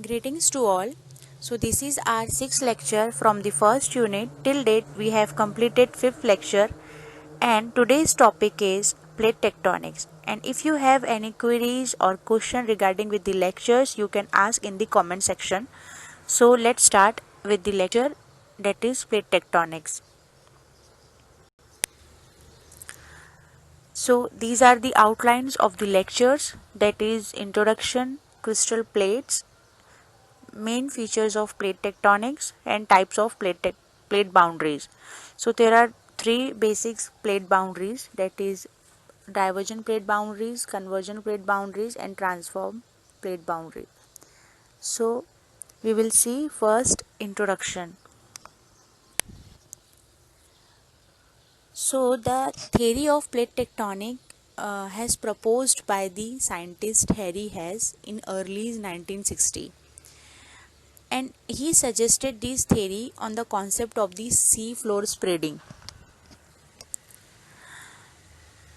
Greetings to all. So this is our sixth lecture from the first unit. Till date we have completed fifth lecture and today's topic is plate tectonics. And if you have any queries or question regarding with the lectures, you can ask in the comment section. So let's start with the lecture, that is plate tectonics. So these are the outlines of the lectures, that is introduction, crystal plates, main features of plate tectonics, and types of plate boundaries. So there are three basic plate boundaries, that is divergent plate boundaries, convergent plate boundaries, and transform plate boundary. So we will see first introduction. So the theory of plate tectonic has proposed by the scientist Harry Hess in early 1960, and he suggested this theory on the concept of the sea floor spreading.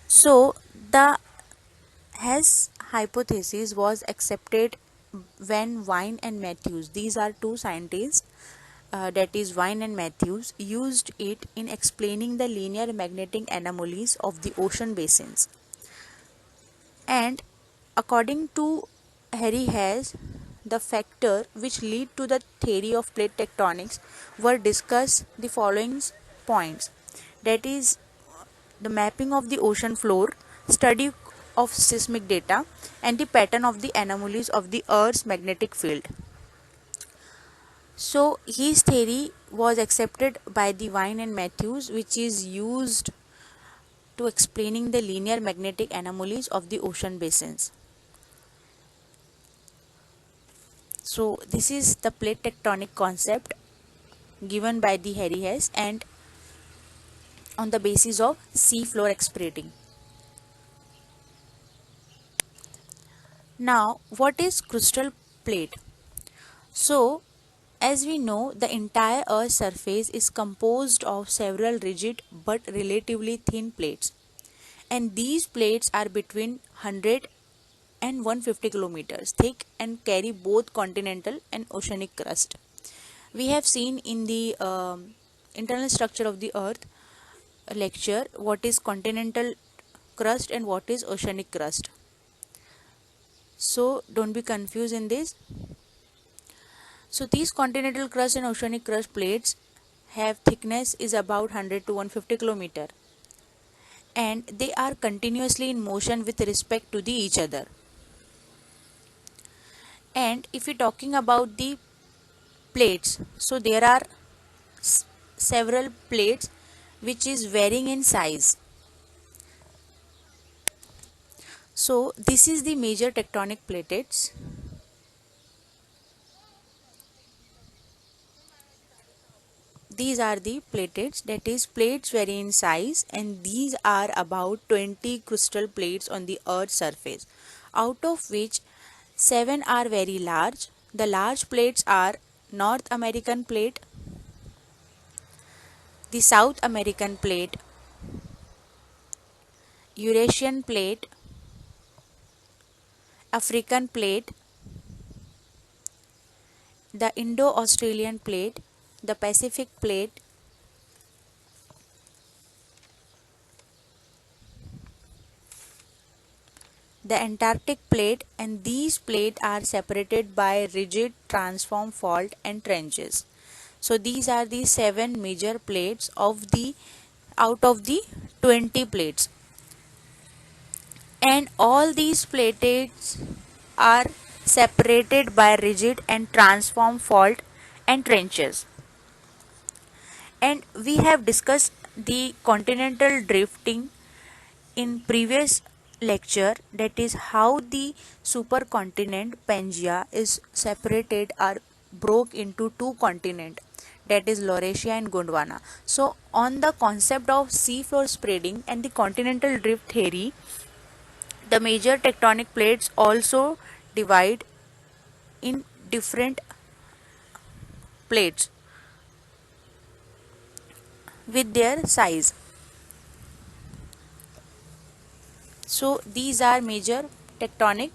So the Hess hypothesis was accepted when Wine and Matthews, these are two scientists, that is Wine and Matthews, used it in explaining the linear magnetic anomalies of the ocean basins. And according to Harry Hess, the factor which lead to the theory of plate tectonics were discussed the following points, that is the mapping of the ocean floor, study of seismic data, and the pattern of the anomalies of the Earth's magnetic field. So his theory was accepted by the Wine and Matthews, which is used to explaining the linear magnetic anomalies of the ocean basins. So this is the plate tectonic concept given by the Harry Hess and on the basis of sea floor spreading. Now, what is crustal plate? So, as we know, the entire Earth's surface is composed of several rigid but relatively thin plates, and these plates are between 100 and 150 kilometers thick and carry both continental and oceanic crust. We have seen in the internal structure of the Earth lecture what is continental crust and what is oceanic crust. So don't be confused in this. So these continental crust and oceanic crust plates have thickness is about 100 to 150 kilometer, and they are continuously in motion with respect to the each other. And if you're talking about the plates, so there are several plates which is varying in size. So this is the major tectonic plates. These are the plates, that is plates vary in size, and these are about 20 crystal plates on the Earth's surface, out of which 7 are very large. The large plates are North American plate, the South American plate, Eurasian plate, African plate, the Indo-Australian plate, the Pacific plate, the Antarctic plate, and these plates are separated by rigid transform fault and trenches. So these are the 7 major plates of the out of the 20 plates, and all these plates are separated by rigid and transform fault and trenches. And we have discussed the continental drifting in previous lecture, that is how the supercontinent Pangaea is separated or broke into two continents, that is Laurasia and Gondwana. So on the concept of seafloor spreading and the continental drift theory, the major tectonic plates also divide in different plates with their size. So these are major tectonic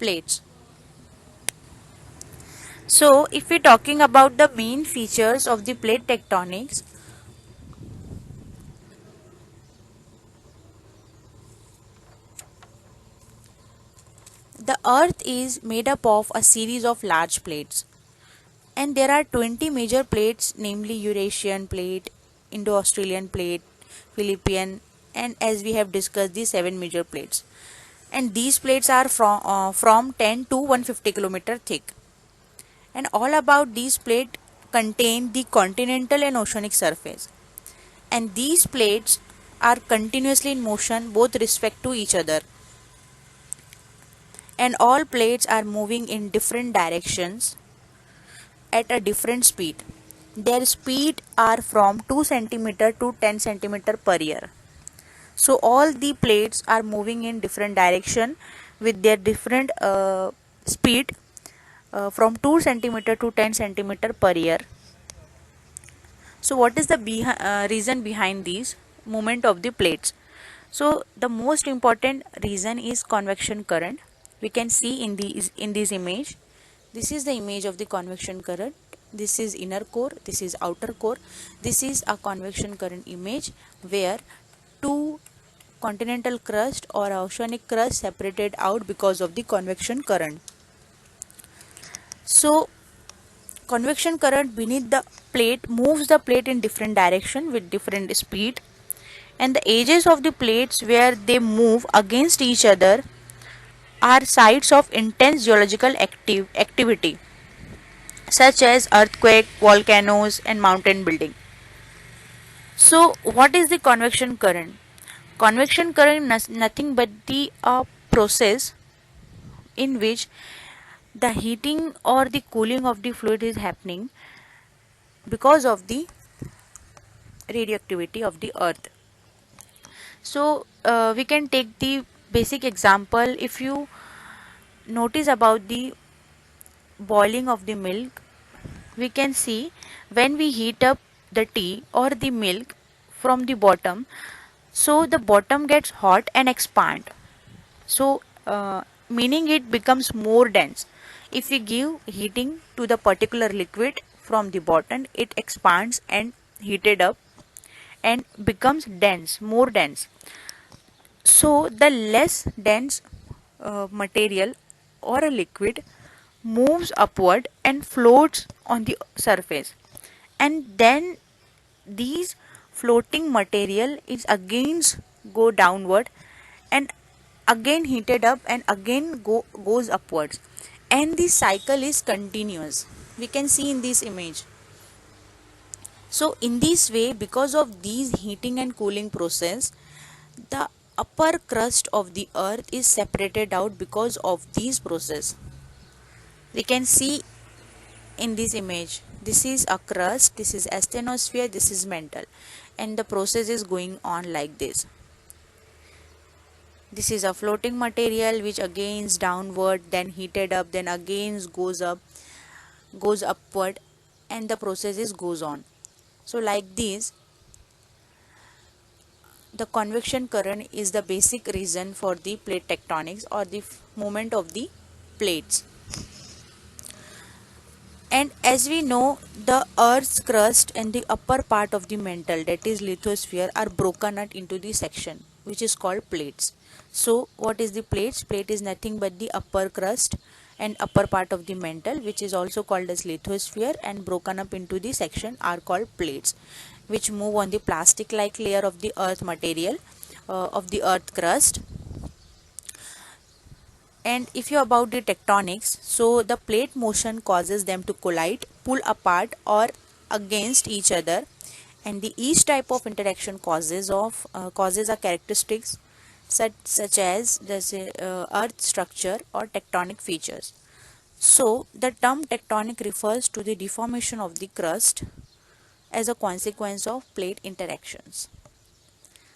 plates. So if we're talking about the main features of the plate tectonics, the earth is made up of a series of large plates, and there are 20 major plates, namely Eurasian plate, Indo-Australian plate, Philippine, and as we have discussed, the 7 major plates. And these plates are from 10 to 150 km thick. And all about these plates contain the continental and oceanic surface. And these plates are continuously in motion both respect to each other. And all plates are moving in different directions at a different speed. Their speed are from 2 centimeter to 10 centimeter per year. So all the plates are moving in different direction with their different speed from 2 centimeter to 10 centimeter per year. So what is the reason behind these movement of the plates? So the most important reason is convection current. We can see in this image. This is the image of the convection current. This is inner core. This is outer core. This is a convection current image where two continental crust or oceanic crust separated out because of the convection current. So convection current beneath the plate moves the plate in different direction with different speed, and the edges of the plates where they move against each other are sites of intense geological activity such as earthquake, volcanoes, and mountain building. So what is the convection current? Convection current is nothing but the process in which the heating or the cooling of the fluid is happening because of the radioactivity of the earth. So we can take the basic example. If you notice about the boiling of the milk, we can see when we heat up the tea or the milk from the bottom, so the bottom gets hot and expand. So meaning it becomes more dense. If we give heating to the particular liquid from the bottom, it expands and heated up and becomes dense, more dense. So the less dense material or a liquid moves upward and floats on the surface, and then these floating material is again go downward and again heated up and again goes upwards, and the cycle is continuous. We can see in this image. So in this way, because of these heating and cooling process, the upper crust of the earth is separated out because of these process. We can see in this image, this is a crust, this is asthenosphere, this is mantle, and the process is going on like this. This is a floating material which again is downward, then heated up, then again goes up, goes upward, and the process is goes on. So like this, the convection current is the basic reason for the plate tectonics or the movement of the plates. And as we know, the earth's crust and the upper part of the mantle, that is lithosphere, are broken up into the section which is called plates. So what is the plates? Plate is nothing but the upper crust and upper part of the mantle, which is also called as lithosphere, and broken up into the section are called plates, which move on the plastic like layer of the earth material of the earth crust. And if you about the tectonics, so the plate motion causes them to collide, pull apart, or against each other, and the each type of interaction causes a characteristics such as the earth structure or tectonic features. So the term tectonic refers to the deformation of the crust as a consequence of plate interactions.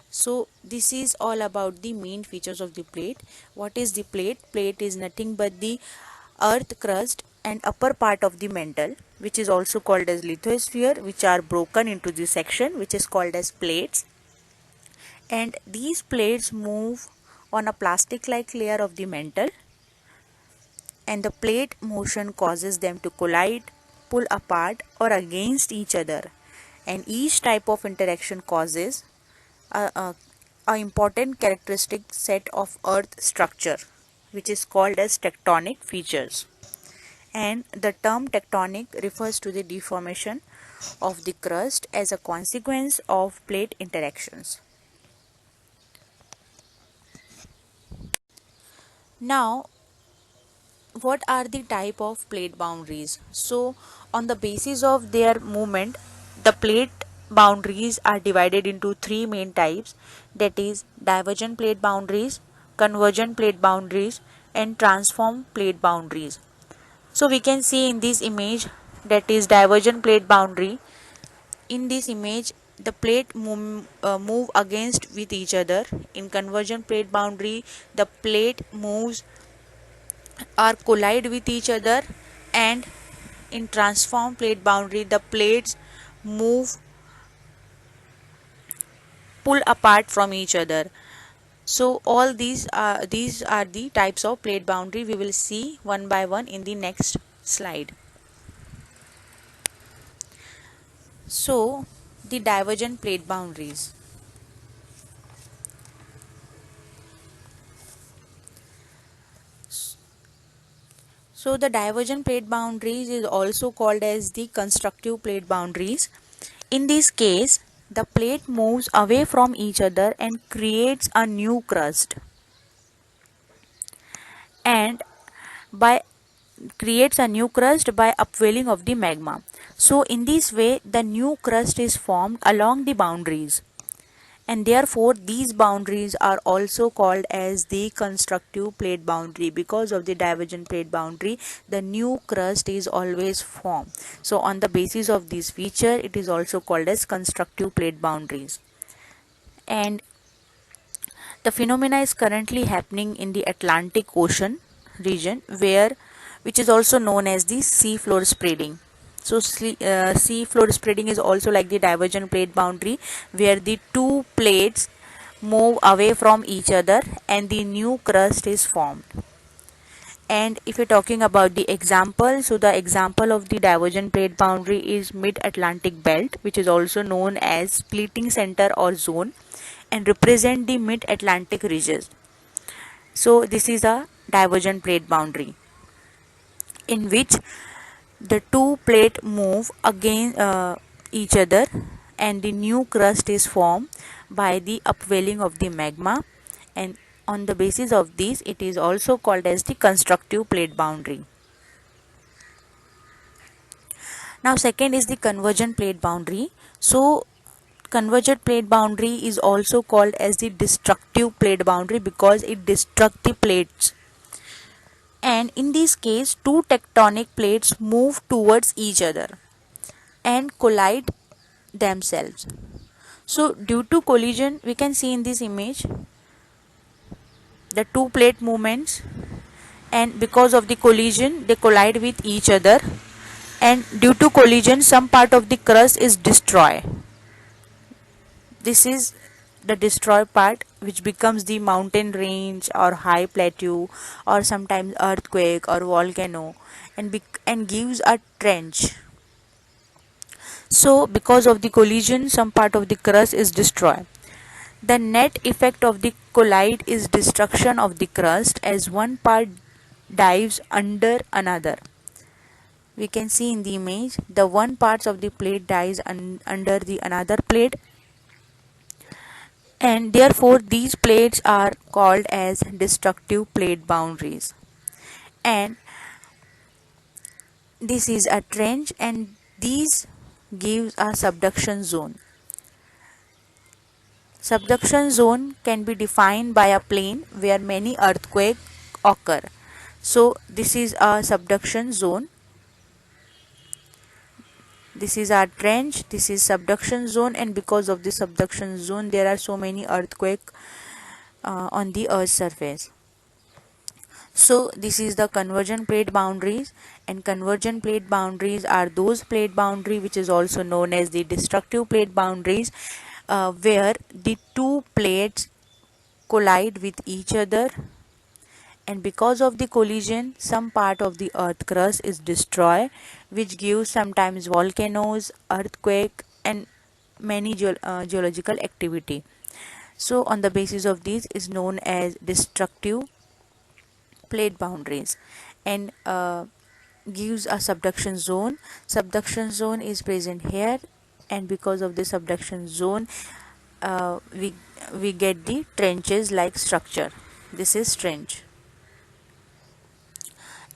So this is all about the main features of the plate. What is the plate? Plate is nothing but the earth crust and upper part of the mantle, which is also called as lithosphere, which are broken into the section which is called as plates, and these plates move on a plastic like layer of the mantle, and the plate motion causes them to collide, pull apart, or against each other. And each type of interaction causes a important characteristic set of earth structure, which is called as tectonic features. And the term tectonic refers to the deformation of the crust as a consequence of plate interactions. Now, what are the type of plate boundaries? So, on the basis of their movement, the plate boundaries are divided into three main types, that is divergent plate boundaries, convergent plate boundaries, and transform plate boundaries. So we can see in this image, that is divergent plate boundary. In this image, the plate move against with each other. In convergent plate boundary, the plate moves or collide with each other, and in transform plate boundary, the plates move, pull apart from each other. So all these are the types of plate boundary. We will see one by one in the next slide. So the divergent plate boundaries. So the divergent plate boundaries is also called as the constructive plate boundaries. In this case, the plate moves away from each other and creates a new crust, and by creates a new crust by upwelling of the magma. So in this way, the new crust is formed along the boundaries, and therefore these boundaries are also called as the constructive plate boundary. Because of the divergent plate boundary, the new crust is always formed. So on the basis of this feature, it is also called as constructive plate boundaries. And the phenomena is currently happening in the Atlantic Ocean region, which is also known as the sea floor spreading. So sea floor spreading is also like the divergent plate boundary, where the two plates move away from each other and the new crust is formed. And if you're talking about the example, so the example of the divergent plate boundary is mid-Atlantic belt, which is also known as splitting center or zone, and represent the mid-Atlantic ridges. So this is a divergent plate boundary in which the two plate move against each other, and the new crust is formed by the upwelling of the magma, and on the basis of this, it is also called as the constructive plate boundary. Now second is the convergent plate boundary. So convergent plate boundary is also called as the destructive plate boundary because it destructs the plates. And in this case, two tectonic plates move towards each other and collide themselves. So due to collision, we can see in this image the two plate movements, and because of the collision they collide with each other, and due to collision some part of the crust is destroyed. This is the destroyed part, which becomes the mountain range or high plateau or sometimes earthquake or volcano, and gives a trench. So because of the collision some part of the crust is destroyed. The net effect of the collide is destruction of the crust as one part dives under another. We can see in the image the one parts of the plate dives under the another plate, and therefore these plates are called as destructive plate boundaries. And this is a trench, and these gives a subduction zone. Subduction zone can be defined by a plane where many earthquakes occur. So this is a subduction zone. This is our trench, this is subduction zone, and because of the subduction zone there are so many earthquakes on the earth's surface. So this is the convergent plate boundaries, and convergent plate boundaries are those plate boundary which is also known as the destructive plate boundaries, where the two plates collide with each other and because of the collision some part of the earth crust is destroyed, which gives sometimes volcanoes, earthquake, and many geological activity. So on the basis of these is known as destructive plate boundaries, and gives a subduction zone. Subduction zone is present here, and because of the subduction zone we get the trenches like structure. This is trench.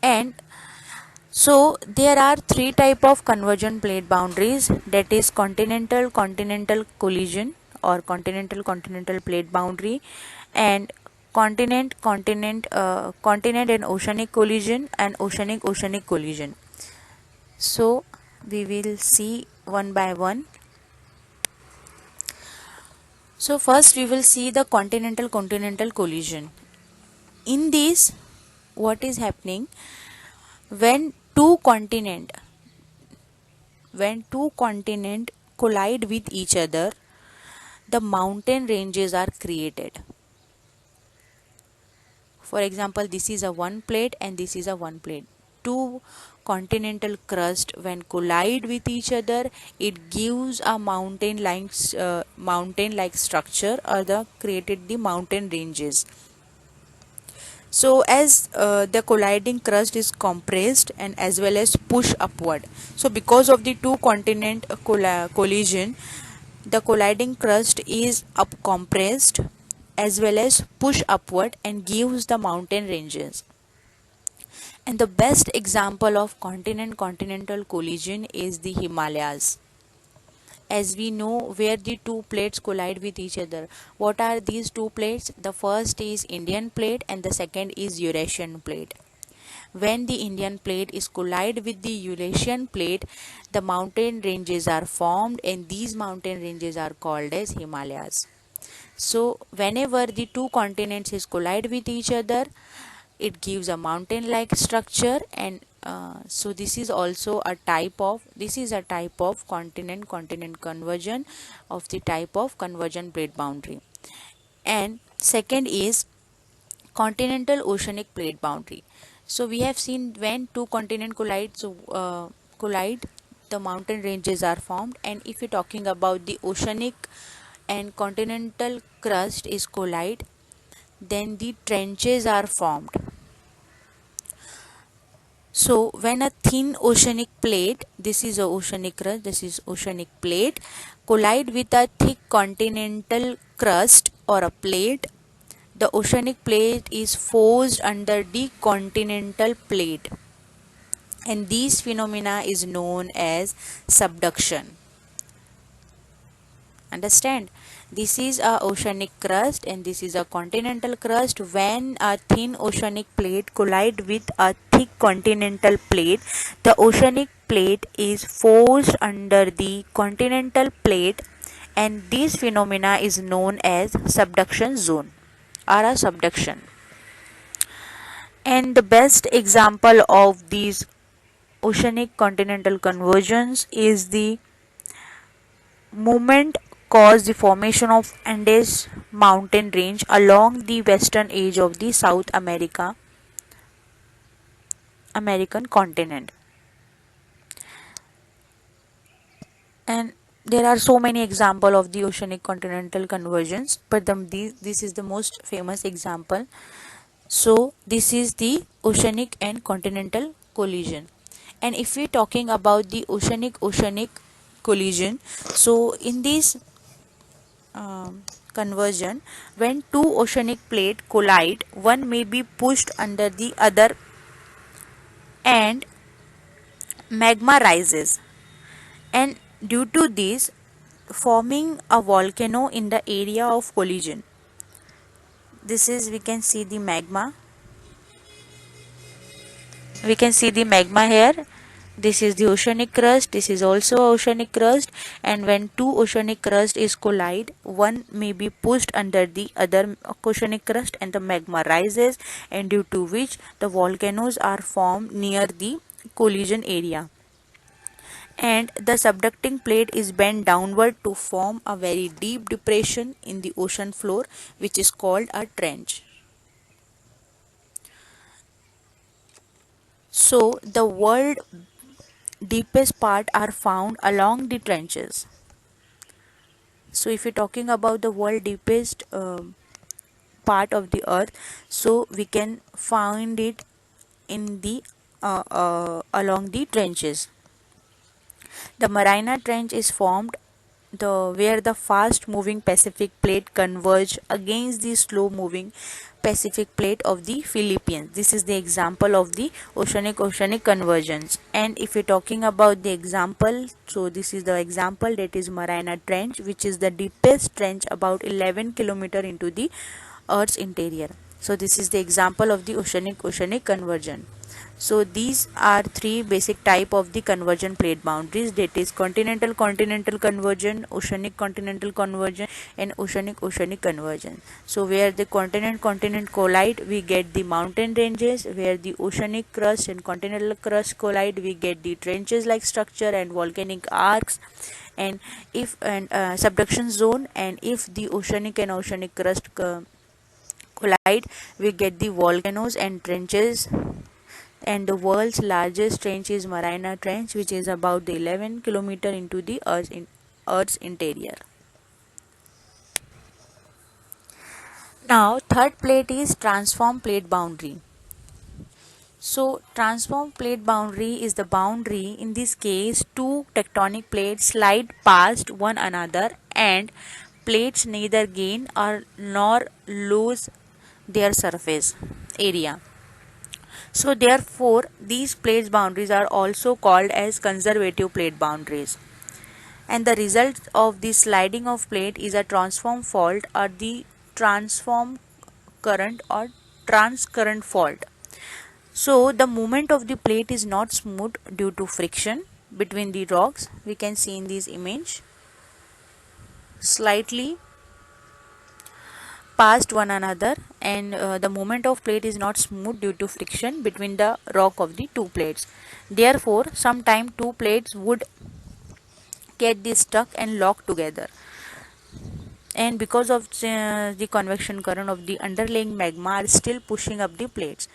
And so there are three type of convergent plate boundaries, that is continental collision or continental plate boundary, and continent and oceanic collision, and oceanic collision. So we will see one by one. So first we will see the continental collision. In this, what is happening when two continent collide with each other, the mountain ranges are created. For example, this is a one plate and this is a one plate. Two continental crust when collide with each other, it gives a mountain like structure, or the created the mountain ranges. So as the colliding crust is compressed and as well as push upward, so because of the two continent collision, the colliding crust is up compressed as well as push upward and gives the mountain ranges. And the best example of continental collision is the Himalayas. As we know, where the two plates collide with each other. What are these two plates? The first is Indian plate and the second is Eurasian plate. When the Indian plate is collide with the Eurasian plate, the mountain ranges are formed, and these mountain ranges are called as Himalayas. So whenever the two continents is collide with each other, it gives a mountain like structure, and so this is a type of continent conversion of the type of convergent plate boundary. And second is continental oceanic plate boundary. So we have seen when two continents collide, the mountain ranges are formed, and if you're talking about the oceanic and continental crust is collide, then the trenches are formed. So when a thin oceanic plate, this is a oceanic crust, this is oceanic plate, collide with a thick continental crust or a plate, the oceanic plate is forced under the continental plate, and this phenomena is known as subduction. Understand? This is a oceanic crust and this is a continental crust. When a thin oceanic plate collide with a thick continental plate, the oceanic plate is forced under the continental plate, and this phenomena is known as subduction zone or a subduction. And the best example of these oceanic continental convergence is the movement caused the formation of Andes mountain range along the western edge of the South American continent. And there are so many examples of the oceanic continental convergence, but this is the most famous example. So this is the oceanic and continental collision. And if we're talking about the oceanic collision, so in this conversion, when two oceanic plate collide, one may be pushed under the other and magma rises, and due to this forming a volcano in the area of collision. This is, we can see the magma here. This is the oceanic crust, this is also oceanic crust, and when two oceanic crust is collide, one may be pushed under the other oceanic crust and the magma rises, and due to which the volcanoes are formed near the collision area, and the subducting plate is bent downward to form a very deep depression in the ocean floor, which is called a trench. So the world deepest part are found along the trenches. So if you're talking about the world deepest part of the earth, so we can find it in the along the trenches. The Mariana Trench is formed where the fast moving Pacific plate converge against the slow moving Pacific plate of the Philippines. This is the example of the oceanic convergence. And if you're talking about the example, so this is the example, that is Mariana Trench, which is the deepest trench about 11 kilometer into the Earth's interior. So this is the example of the oceanic convergence. So these are three basic type of the convergent plate boundaries, that is continental convergence, oceanic continental convergence, and oceanic convergence. So where the continent collide, we get the mountain ranges. Where the oceanic crust and continental crust collide, we get the trenches like structure and volcanic arcs. And if and subduction zone, and if the oceanic and oceanic crust collide, we get the volcanoes and trenches. And the world's largest trench is Mariana Trench, which is about 11 kilometer into the Earth's interior. Now, third plate is transform plate boundary. So, transform plate boundary is the boundary. In this case, two tectonic plates slide past one another, and plates neither gain or nor lose their surface area. So therefore, these plate boundaries are also called as conservative plate boundaries. And the result of the sliding of plate is a transform fault, or the transform current or transcurrent fault. So the movement of the plate is not smooth due to friction between the rocks. We can see in this image slightly past one another, and the movement of plate is not smooth due to friction between the rock of the two plates. Therefore, sometime two plates would get this stuck and locked together, and because of the convection current of the underlying magma are still pushing up the plates,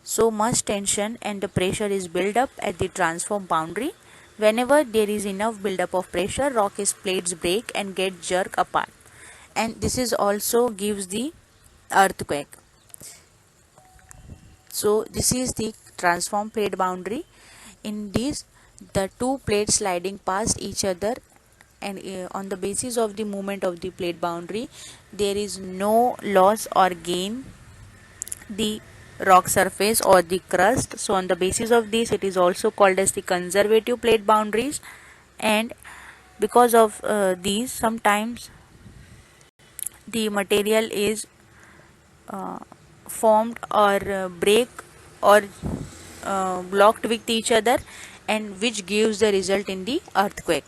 so much tension and the pressure is built up at the transform boundary. Whenever there is enough buildup of pressure, rock plates break and get jerked apart, and this is also gives the earthquake. So this is the transform plate boundary. In this, the two plates sliding past each other, and on the basis of the movement of the plate boundary, there is no loss or gain the rock surface or the crust. So on the basis of this, it is also called as the conservative plate boundaries. And because of these, sometimes the material is formed or break or blocked with each other, and which gives the result in the earthquake.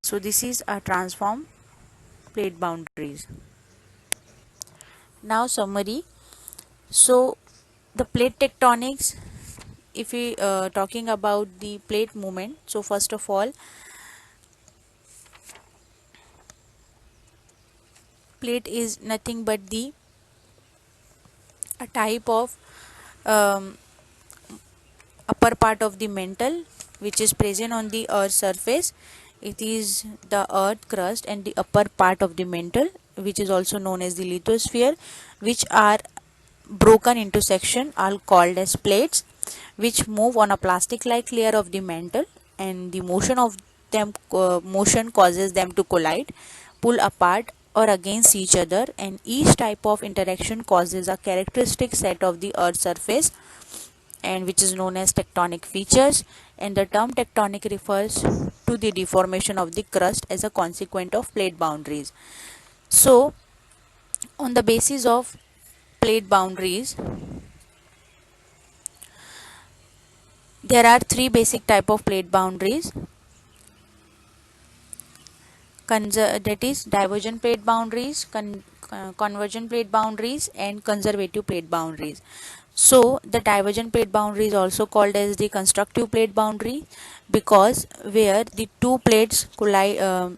So this is a transform plate boundaries. Now summary. So the plate tectonics, if we talking about the plate movement, so first of all, plate is nothing but the a type of um, upper part of the mantle which is present on the earth's surface. It is the earth crust and the upper part of the mantle, which is also known as the lithosphere, which are broken into section, are called as plates, which move on a plastic like layer of the mantle, and the motion causes them to collide, pull apart, or against each other, and each type of interaction causes a characteristic set of the earth's surface, and which is known as tectonic features. And the term tectonic refers to the deformation of the crust as a consequence of plate boundaries. So on the basis of plate boundaries, there are three basic type of plate boundaries. That is divergent plate boundaries, convergent plate boundaries, and conservative plate boundaries. So the divergent plate boundary is also called as the constructive plate boundary, because where the two plates collide,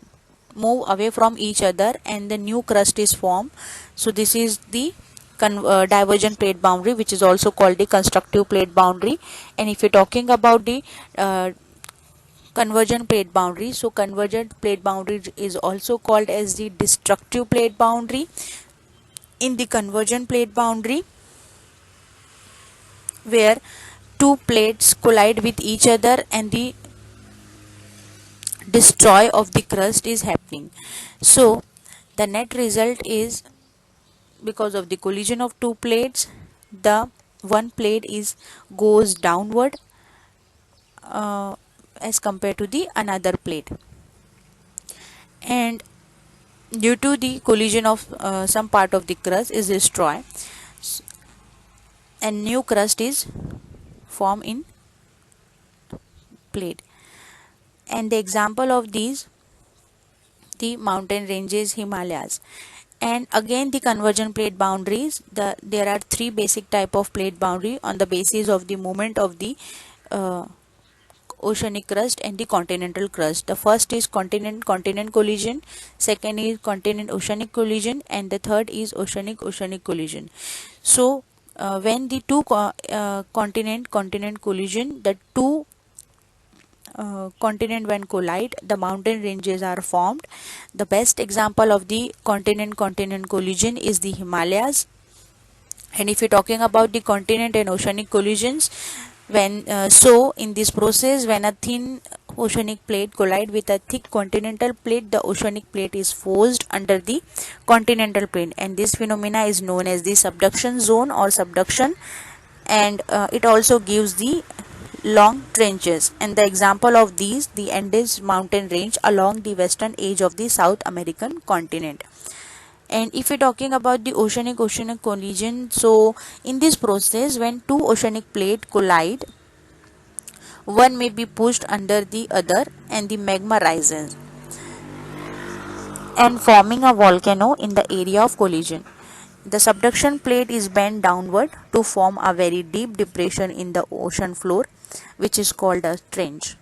move away from each other, and the new crust is formed. So this is the divergent plate boundary, which is also called the constructive plate boundary. And if you're talking about the convergent plate boundary, so convergent plate boundary is also called as the destructive plate boundary. In the convergent plate boundary, where two plates collide with each other and the destroy of the crust is happening. So the net result is, because of the collision of two plates, the one plate is goes downward as compared to the another plate, and due to the collision of some part of the crust is destroyed and new crust is formed in plate. And the example of these, the mountain ranges, Himalayas. And again the convergent plate boundaries, there are three basic type of plate boundary on the basis of the movement of the oceanic crust and the continental crust. The first is continent collision, second is continent oceanic collision, and the third is oceanic collision. So when the two continent collision, the two continent when collide, the mountain ranges are formed. The best example of the continent collision is the Himalayas. And if you're talking about the continent and oceanic collisions, when so in this process, when a thin oceanic plate collide with a thick continental plate, the oceanic plate is forced under the continental plate, and this phenomena is known as the subduction zone or subduction. And it also gives the long trenches, and the example of these, the Andes mountain range along the western edge of the South American continent. And if you're talking about the oceanic collision, so in this process, when two oceanic plate collide, one may be pushed under the other and the magma rises and forming a volcano in the area of collision. The subduction plate is bent downward to form a very deep depression in the ocean floor, which is called a trench.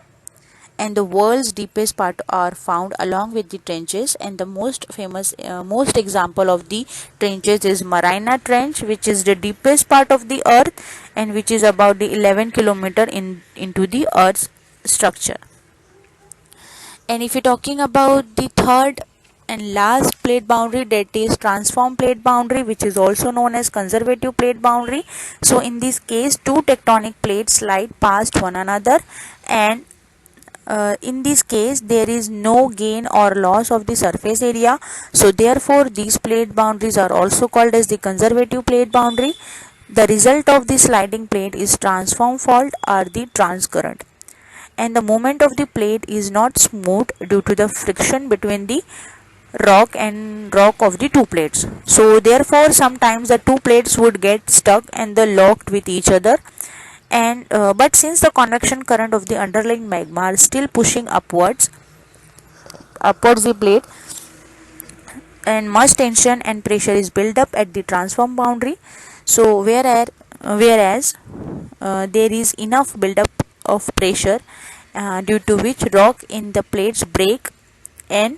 And the world's deepest part are found along with the trenches, and the most famous most example of the trenches is Mariana Trench, which is the deepest part of the earth and which is about the 11 kilometer into the earth's structure. And if you're talking about the third and last plate boundary, that is transform plate boundary, which is also known as conservative plate boundary. So in this case, two tectonic plates slide past one another, and in this case there is no gain or loss of the surface area, so therefore these plate boundaries are also called as the conservative plate boundary. The result of the sliding plate is transform fault or the transcurrent, and the movement of the plate is not smooth due to the friction between the rock of the two plates. So therefore sometimes the two plates would get stuck and they locked with each other, and but since the convection current of the underlying magma are still pushing upwards the plate, and much tension and pressure is built up at the transform boundary. So whereas there is enough buildup of pressure due to which rock in the plates break and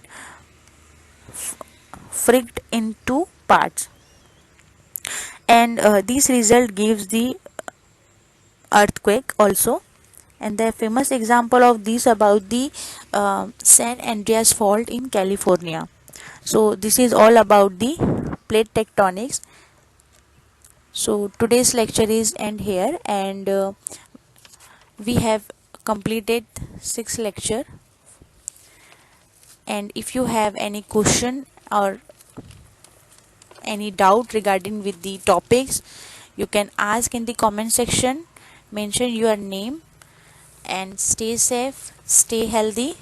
frict into parts, and this result gives the earthquake also. And the famous example of this about the San Andreas fault in California. So this is all about the plate tectonics. So today's lecture is end here, and we have completed 6 lecture. And if you have any question or any doubt regarding with the topics, you can ask in the comment section. Mention your name, and stay safe, stay healthy,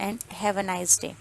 and have a nice day.